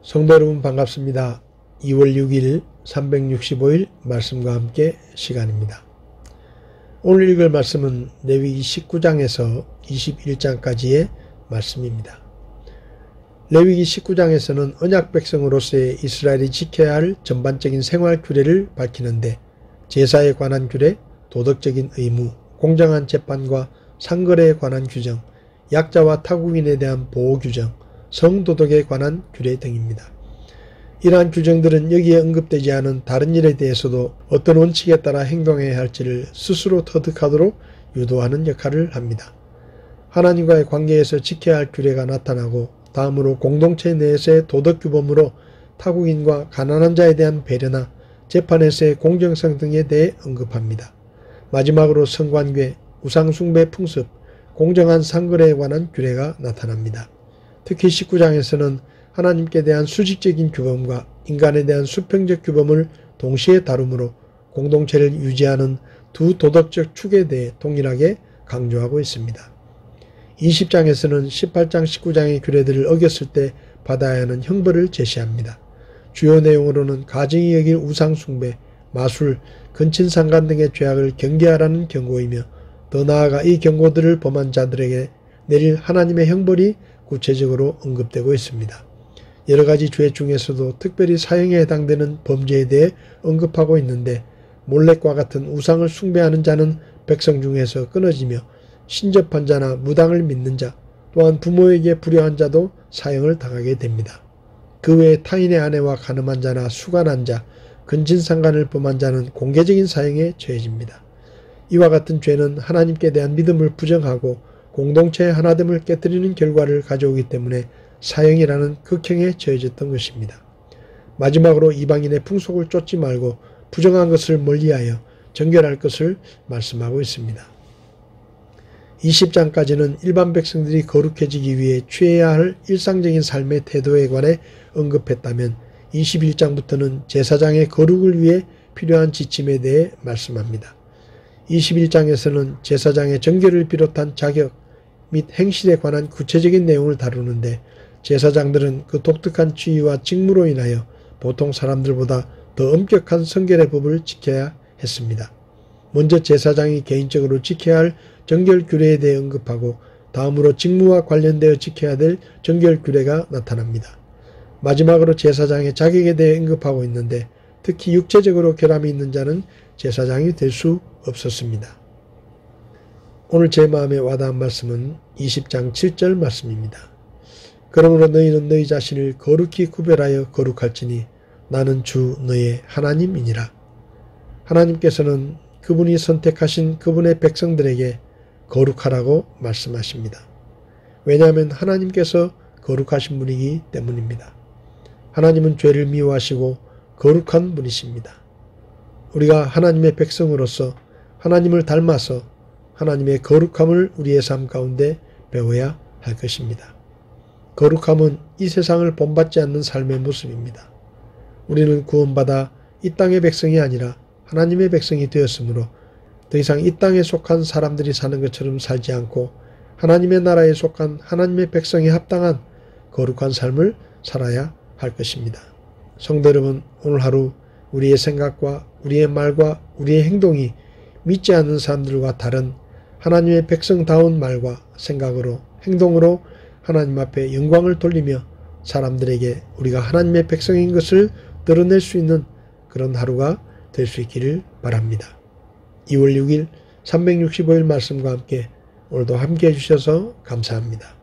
성도 여러분 반갑습니다. 2월 6일 365일 말씀과 함께 시간입니다. 오늘 읽을 말씀은 레위기 19장에서 21장까지의 말씀입니다. 레위기 19장에서는 언약 백성으로서의 이스라엘이 지켜야 할 전반적인 생활 규례를 밝히는데 제사에 관한 규례, 도덕적인 의무, 공정한 재판과 상거래에 관한 규정, 약자와 타국인에 대한 보호 규정, 성도덕에 관한 규례 등입니다. 이러한 규정들은 여기에 언급되지 않은 다른 일에 대해서도 어떤 원칙에 따라 행동해야 할지를 스스로 터득하도록 유도하는 역할을 합니다. 하나님과의 관계에서 지켜야 할 규례가 나타나고 다음으로 공동체 내에서의 도덕규범으로 타국인과 가난한 자에 대한 배려나 재판에서의 공정성 등에 대해 언급합니다. 마지막으로 성관계, 우상숭배 풍습, 공정한 상거래에 관한 규례가 나타납니다. 특히 19장에서는 하나님께 대한 수직적인 규범과 인간에 대한 수평적 규범을 동시에 다루므로 공동체를 유지하는 두 도덕적 축에 대해 동일하게 강조하고 있습니다. 20장에서는 18장 19장의 규례들을 어겼을 때 받아야 하는 형벌을 제시합니다. 주요 내용으로는 가정이 여길 우상숭배, 마술, 근친상간 등의 죄악을 경계하라는 경고이며 더 나아가 이 경고들을 범한 자들에게 내릴 하나님의 형벌이 구체적으로 언급되고 있습니다. 여러가지 죄 중에서도 특별히 사형에 해당되는 범죄에 대해 언급하고 있는데 몰렉과 같은 우상을 숭배하는 자는 백성 중에서 끊어지며 신접한 자나 무당을 믿는 자 또한 부모에게 불효한 자도 사형을 당하게 됩니다. 그 외에 타인의 아내와 간음한 자나 수간한 자, 근친상간을 범한 자는 공개적인 사형에 처해집니다. 이와 같은 죄는 하나님께 대한 믿음을 부정하고 공동체의 하나됨을 깨뜨리는 결과를 가져오기 때문에 사형이라는 극형에 처해졌던 것입니다. 마지막으로 이방인의 풍속을 쫓지 말고 부정한 것을 멀리하여 정결할 것을 말씀하고 있습니다. 20장까지는 일반 백성들이 거룩해지기 위해 취해야 할 일상적인 삶의 태도에 관해 언급했다면 21장부터는 제사장의 거룩을 위해 필요한 지침에 대해 말씀합니다. 21장에서는 제사장의 정결을 비롯한 자격 및 행실에 관한 구체적인 내용을 다루는데 제사장들은 그 독특한 지위와 직무로 인하여 보통 사람들보다 더 엄격한 성결의 법을 지켜야 했습니다. 먼저 제사장이 개인적으로 지켜야 할 정결 규례에 대해 언급하고 다음으로 직무와 관련되어 지켜야 될 정결 규례가 나타납니다. 마지막으로 제사장의 자격에 대해 언급하고 있는데 특히 육체적으로 결함이 있는 자는 제사장이 될 수 없었습니다. 오늘 제 마음에 와닿은 말씀은 20장 7절 말씀입니다. 그러므로 너희는 너희 자신을 거룩히 구별하여 거룩할지니 나는 주 너의 하나님이니라. 하나님께서는 그분이 선택하신 그분의 백성들에게 거룩하라고 말씀하십니다. 왜냐하면 하나님께서 거룩하신 분이기 때문입니다. 하나님은 죄를 미워하시고 거룩한 분이십니다. 우리가 하나님의 백성으로서 하나님을 닮아서 하나님의 거룩함을 우리의 삶 가운데 배워야 할 것입니다. 거룩함은 이 세상을 본받지 않는 삶의 모습입니다. 우리는 구원받아 이 땅의 백성이 아니라 하나님의 백성이 되었으므로 더 이상 이 땅에 속한 사람들이 사는 것처럼 살지 않고 하나님의 나라에 속한 하나님의 백성에 합당한 거룩한 삶을 살아야 할 것입니다. 성도 여러분, 오늘 하루 우리의 생각과 우리의 말과 우리의 행동이 믿지 않는 사람들과 다른 하나님의 백성다운 말과 생각으로 행동으로 하나님 앞에 영광을 돌리며 사람들에게 우리가 하나님의 백성인 것을 드러낼 수 있는 그런 하루가 될 수 있기를 바랍니다. 2월 6일 365일 말씀과 함께 오늘도 함께 해주셔서 감사합니다.